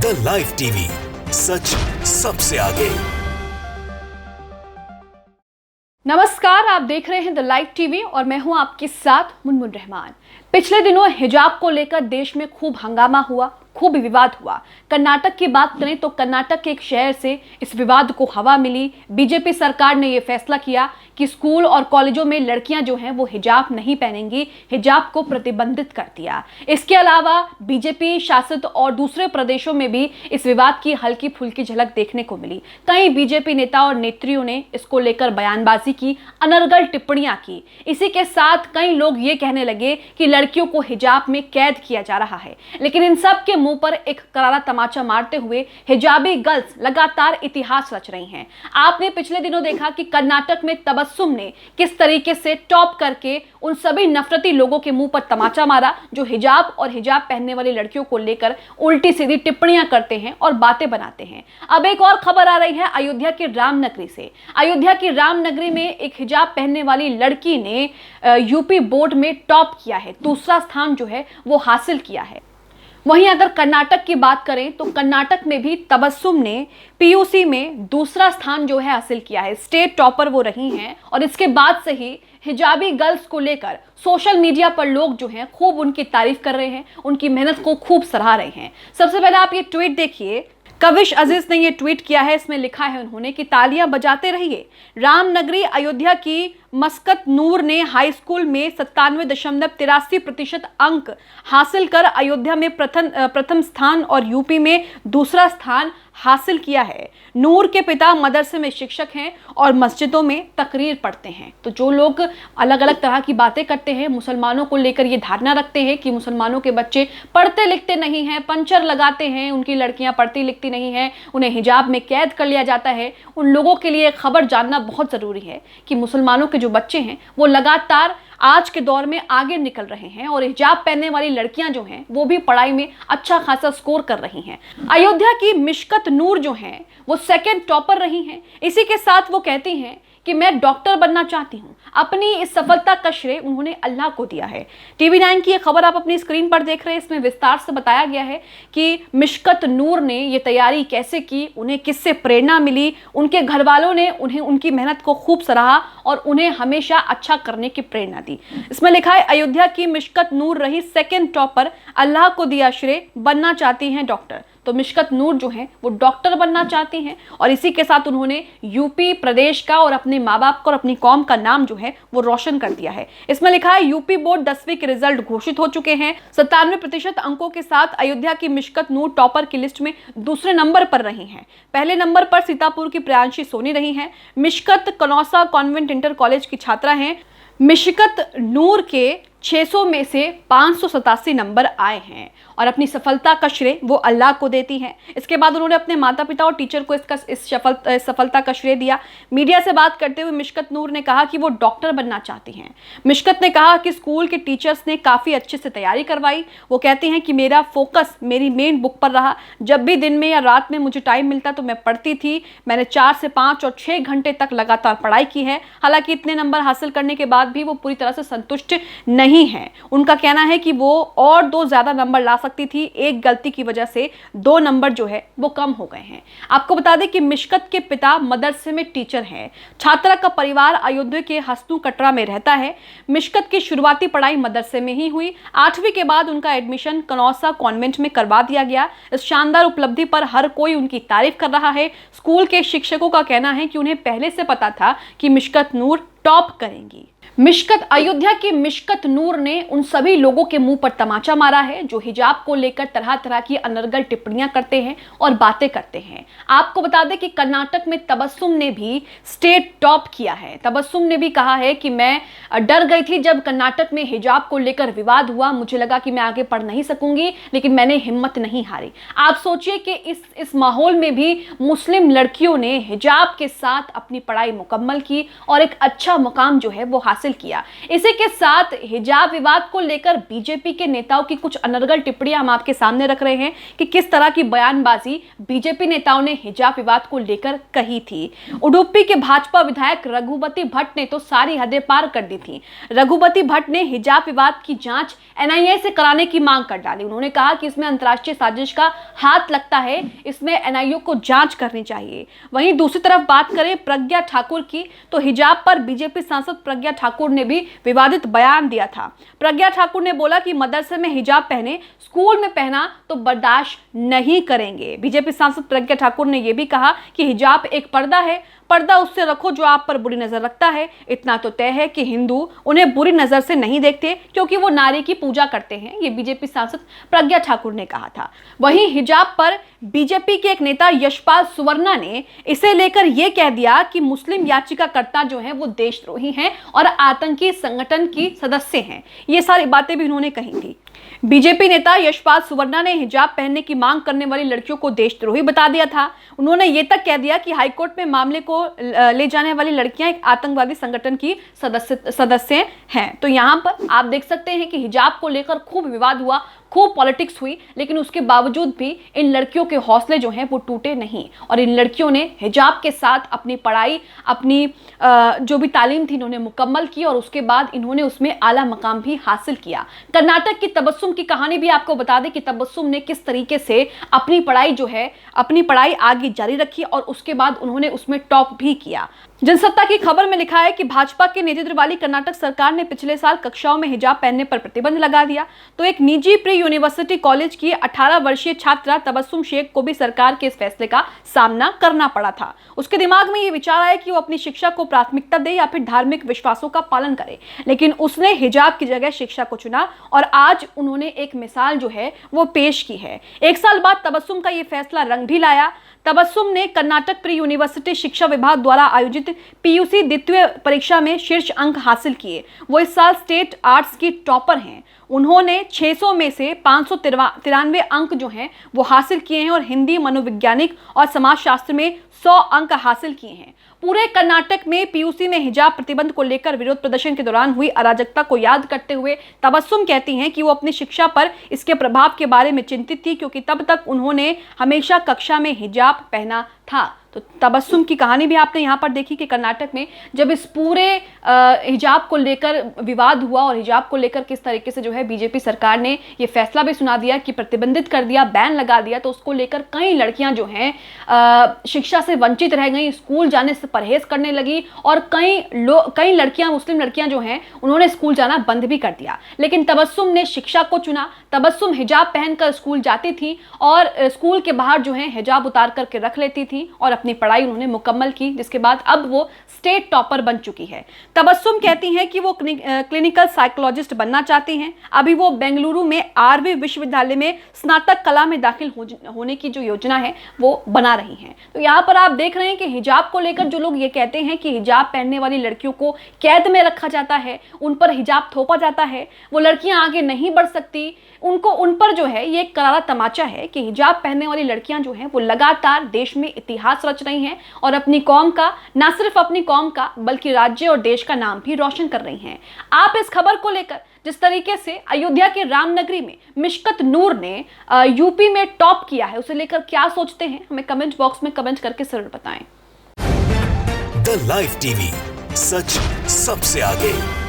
The live TV, सच सबसे आगे। नमस्कार, आप देख रहे हैं द लाइव टीवी और मैं हूं आपके साथ मुनमुन रहमान। पिछले दिनों हिजाब को लेकर देश में खूब हंगामा हुआ, खूब विवाद हुआ। कर्नाटक की बात करें तो कर्नाटक के एक शहर से इस विवाद को हवा मिली। बीजेपी सरकार ने यह फैसला किया कि स्कूल और कॉलेजों में लड़कियां जो हैं वो हिजाब नहीं पहनेंगी, हिजाब को प्रतिबंधित कर दिया। इसके अलावा बीजेपी शासित और दूसरे प्रदेशों में भी इस विवाद की हल्की फुल्की झलक देखने को मिली। कई बीजेपी नेता और नेत्रियों ने इसको लेकर बयानबाजी की, अनर्गल टिप्पणियां की। इसी के साथ कई लोग ये कहने लगे कि लड़कियों को हिजाब में कैद किया जा रहा है। लेकिन इन सब के मुंह पर एक करारा तमाचा मारते हुए हिजाबी गर्ल्स लगातार इतिहास रच रही हैं। आपने पिछले दिनों देखा कि कर्नाटक में तबस्सुम ने किस तरीके से टॉप करके उन सभी नफरती लोगों के मुंह पर तमाचा मारा जो हिजाब और हिजाब पहनने वाली लड़कियों को लेकर उल्टी सीधी टिप्पणियां करते हैं और बातें बनाते हैं। अब एक और खबर आ रही है अयोध्या के रामनगरी से। अयोध्या की रामनगरी में एक हिजाब पहनने वाली लड़की ने यूपी बोर्ड में टॉप किया है, दूसरा स्थान जो है वो हासिल किया है। वहीं अगर कर्नाटक की बात करें तो कर्नाटक में भी तबस्सुम ने पीयूसी में दूसरा स्थान जो है हासिल किया है, स्टेट टॉपर वो रही हैं। और इसके बाद से ही हिजाबी गर्ल्स को लेकर सोशल मीडिया पर लोग जो हैं खूब उनकी तारीफ कर रहे हैं, उनकी मेहनत को खूब सराह रहे हैं। सबसे पहले आप ये ट्वीट देखिए, कविश अजीज ने ये ट्वीट किया है। इसमें लिखा है उन्होंने कि तालियां बजाते रहिए। रामनगरी अयोध्या की मस्कत नूर ने हाई स्कूल में 97.83% अंक हासिल कर अयोध्या में प्रथम स्थान और यूपी में दूसरा स्थान हासिल किया है। नूर के पिता मदरसे में शिक्षक हैं और मस्जिदों में तकरीर पढ़ते हैं। तो जो लोग अलग अलग तरह की बातें करते हैं, मुसलमानों को लेकर ये धारणा रखते हैं कि मुसलमानों के बच्चे पढ़ते लिखते नहीं हैं, पंचर लगाते हैं, उनकी लड़कियां पढ़ती लिखती नहीं हैं, उन्हें हिजाब में कैद कर लिया जाता है, उन लोगों के लिए खबर जानना बहुत ज़रूरी है कि मुसलमानों के जो बच्चे हैं वो लगातार आज के दौर में आगे निकल रहे हैं और हिजाब पहनने वाली लड़कियां जो हैं वो भी पढ़ाई में अच्छा खासा स्कोर कर रही हैं। अयोध्या की मिशकत नूर जो हैं वो सेकंड टॉपर रही हैं। इसी के साथ वो कहती हैं कि मैं डॉक्टर बनना चाहती हूं। अपनी इस सफलता का श्रेय उन्होंने अल्लाह को दिया है। टीवी9 की ये खबर आप अपनी स्क्रीन पर देख रहे हैं। इसमें विस्तार से बताया गया है कि मिशकत नूर ने ये तैयारी कैसे की, उन्हें किससे प्रेरणा मिली, उनके घर वालों ने उन्हें उनकी मेहनत को खूब सराहा और उन्हें हमेशा अच्छा करने की प्रेरणा दी। इसमें लिखा है अयोध्या की मिशकत नूर रही सेकेंड टॉपर, अल्लाह को दिया श्रेय, बनना चाहती हैं डॉक्टर। तो मिशकत नूर जो है वो डॉक्टर बनना चाहती हैं और इसी के साथ उन्होंने यूपी प्रदेश का और अपने माँ बाप का और अपनी कौम का नाम जो है वो रोशन कर दिया है। इसमें लिखा है यूपी बोर्ड 10वीं के रिजल्ट घोषित हो चुके हैं। 97% अंकों के साथ अयोध्या की मिशकत नूर टॉपर की लिस्ट में दूसरे नंबर पर रही हैं। पहले नंबर पर सीतापुर की प्रियांशी सोनी रही हैं। मिशकत कनौसा कॉन्वेंट इंटर कॉलेज की छात्रा हैं। मिशकत नूर के 600 में से 587 नंबर आए हैं और अपनी सफलता का श्रेय वो अल्लाह को देती हैं। इसके बाद उन्होंने अपने माता पिता और टीचर को इस सफलता का श्रेय दिया। मीडिया से बात करते हुए मिशकत नूर ने कहा कि वो डॉक्टर बनना चाहती हैं। मिशकत ने कहा कि स्कूल के टीचर्स ने काफ़ी अच्छे से तैयारी करवाई। वो कहती हैं कि मेरा फोकस मेरी मेन बुक पर रहा। जब भी दिन में या रात में मुझे टाइम मिलता तो मैं पढ़ती थी। मैंने 4 से 5 और 6 घंटे तक लगातार पढ़ाई की है। हालांकि इतने नंबर हासिल करने के बाद भी वो पूरी तरह से संतुष्ट नहीं है। उनका कहना है कि वो और 2 ज्यादा नंबर ला सकती थी, एक गलती की वजह से 2 नंबर जो है वो कम हो गए हैं। आपको बता दें कि मिशकत के पिता मदरसे में टीचर हैं। छात्रा का परिवार अयोध्या के हसनू कटरा में रहता है। मिशकत की शुरुआती पढ़ाई मदरसे में ही हुई। 8वीं के बाद उनका एडमिशन कनौसा कॉन्वेंट में करवा दिया गया। इस शानदार उपलब्धि पर हर कोई उनकी तारीफ कर रहा है। स्कूल के शिक्षकों का कहना है कि उन्हें पहले से पता था कि मिशकत नूर टॉप करेंगी। अयोध्या की मिशकत नूर ने उन सभी लोगों के मुंह पर तमाचा मारा है जो हिजाब को लेकर तरह तरह की अनर्गल टिप्पणियां करते हैं और बातें करते हैं। आपको बता दें कि कर्नाटक में तबस्सुम ने भी स्टेट टॉप किया है। तबस्सुम ने भी कहा है कि मैं डर गई थी जब कर्नाटक में हिजाब को लेकर विवाद हुआ, मुझे लगा कि मैं आगे पढ़ नहीं सकूंगी, लेकिन मैंने हिम्मत नहीं हारी। आप सोचिए कि इस माहौल में भी मुस्लिम लड़कियों ने हिजाब के साथ अपनी पढ़ाई मुकम्मल की और एक अच्छा मुकाम जो है वो हासिल हासिल किया। इसी के साथ हिजाब विवाद को लेकर बीजेपी के नेताओं की कुछ अनर्गल टिप्पणियां हम आपके सामने रख रहे हैं कि किस तरह की बयानबाजी बीजेपी नेताओं ने हिजाब विवाद को लेकर कही थी। उडुपी के भाजपा विधायक रघुपति भट्ट ने तो सारी हदें पार कर दी थी। रघुपति भट्ट ने हिजाब विवाद की जांच एनआईए से कराने की मांग कर डाली। उन्होंने कहा कि इसमें अंतर्राष्ट्रीय साजिश का हाथ लगता है, इसमें एनआईए को जांच करनी चाहिए। वहीं दूसरी तरफ बात करें प्रज्ञा ठाकुर की, तो हिजाब पर बीजेपी सांसद प्रज्ञा ठाकुर ने भी विवादित बयान दिया था। प्रज्ञा ठाकुर ने बोला कि मदरसे में हिजाब पहने, स्कूल में पहना तो बर्दाश्त नहीं करेंगे। बीजेपी सांसद प्रज्ञा ठाकुर ने यह भी कहा कि हिजाब एक पर्दा है, पर्दा उससे रखो जो आप पर बुरी नजर रखता है। इतना तो तय है कि हिंदू उन्हें बुरी नजर से नहीं देखते क्योंकि वो नारी की पूजा करते हैं, ये बीजेपी सांसद प्रज्ञा ठाकुर ने कहा था। वहीं हिजाब पर बीजेपी के एक नेता यशपाल सुवर्णा ने इसे लेकर यह कह दिया कि मुस्लिम याचिकाकर्ता जो है वो देशद्रोही हैं और आतंकी संगठन की सदस्य हैं। ये सारी बातें भी उन्होंने कही थी। बीजेपी नेता यशपाल सुवर्णा ने हिजाब पहनने की मांग करने वाली लड़कियों को देशद्रोही बता दिया था। उन्होंने ये तक कह दिया कि हाईकोर्ट में मामले को ले जाने वाली लड़कियां एक आतंकवादी संगठन की सदस्य हैं। तो यहां पर आप देख सकते हैं कि हिजाब को लेकर खूब विवाद हुआ, खूब पॉलिटिक्स हुई, लेकिन उसके बावजूद भी इन लड़कियों के हौसले जो हैं वो टूटे नहीं और इन लड़कियों ने हिजाब के साथ अपनी पढ़ाई, अपनी जो भी तालीम थी इन्होंने मुकम्मल की और उसके बाद इन्होंने उसमें आला मकाम भी हासिल किया। कर्नाटक की तबस्सुम की कहानी भी आपको बता दें कि तबस्सुम ने किस तरीके से अपनी पढ़ाई आगे जारी रखी और उसके बाद उन्होंने उसमें टॉप भी किया। जनसत्ता की खबर में लिखा है कि भाजपा के नेतृत्व वाली कर्नाटक सरकार ने पिछले साल कक्षाओं में हिजाब पहनने पर प्रतिबंध लगा दिया, तो एक निजी प्री यूनिवर्सिटी कॉलेज की 18 वर्षीय छात्रा तबस्सुम शेख को भी सरकार के इस फैसले का सामना करना पड़ा था। उसके दिमाग में ये विचार आया कि वो अपनी शिक्षा को प्राथमिकता दे या फिर धार्मिक विश्वासों का पालन करे, लेकिन उसने हिजाब की जगह शिक्षा को चुना और आज उन्होंने एक मिसाल जो है वो पेश की है। एक साल बाद तबस्सुम का ये फैसला रंग भी लाया। तबस्सुम ने कर्नाटक प्री यूनिवर्सिटी शिक्षा विभाग द्वारा आयोजित पीयूसी द्वितीय परीक्षा में शीर्ष अंक हासिल किए। वो इस साल स्टेट आर्ट्स की टॉपर हैं। उन्होंने 600 में से 593 अंक जो हैं वो हासिल किए हैं और हिंदी, मनोवैज्ञानिक और समाजशास्त्र में 100 अंक हासिल किए हैं। पूरे कर्नाटक में पीयूसी में हिजाब प्रतिबंध को लेकर विरोध प्रदर्शन के दौरान हुई अराजकता को याद करते हुए तबस्सुम कहती हैं कि वो अपनी शिक्षा पर इसके प्रभाव के बारे में चिंतित थी क्योंकि तब तक उन्होंने हमेशा कक्षा में हिजाब पहना था। तो तबस्सुम की कहानी भी आपने यहाँ पर देखी कि कर्नाटक में जब इस पूरे हिजाब को लेकर विवाद हुआ और हिजाब को लेकर किस तरीके से जो है बीजेपी सरकार ने ये फैसला भी सुना दिया कि प्रतिबंधित कर दिया, बैन लगा दिया, तो उसको लेकर कई लड़कियां जो हैं शिक्षा से वंचित रह गई, स्कूल जाने से परहेज करने लगी और कई लड़कियां, मुस्लिम लड़कियां जो हैं उन्होंने स्कूल जाना बंद भी कर दिया। लेकिन तबस्सुम ने शिक्षा को चुना। तबस्सुम हिजाब पहनकर स्कूल जाती थी और स्कूल के बाहर जो है हिजाब उतार करके रख लेती थी और अपनी पढ़ाई उन्होंने मुकम्मल की, जिसके बाद अब वो स्टेट टॉपर बन चुकी है। तबस्सुम कहती हैं कि वो क्लिनिकल साइकोलॉजिस्ट बनना चाहती हैं। अभी वो बेंगलुरु में आरवी विश्वविद्यालय में स्नातक कला में दाखिल होने की जो योजना है वो बना रही हैं। तो यहाँ पर आप देख रहे हैं कि हिजाब को लेकर जो लोग ये कहते हैं कि हिजाब पहनने वाली लड़कियों को कैद में रखा जाता है, उन पर हिजाब थोपा जाता है, वो लड़कियां आगे नहीं बढ़ सकती, उन पर जो है ये करारा तमाचा है कि हिजाब पहनने वाली लड़कियां जो हैं वो लगातार देश में इतिहास रच रही हैं और अपनी कौम का, ना सिर्फ अपनी कौम का बल्कि राज्य और देश का नाम भी रोशन कर रही हैं। आप इस खबर को लेकर जिस तरीके से अयोध्या के रामनगरी में मिशकत नूर ने यूपी में टॉप किया है, उसे लेकर क्या सोचते हैं हमें कमेंट बॉक्स में कमेंट करके जरूर बताएं। द लाइव टीवी, सच सबसे आगे।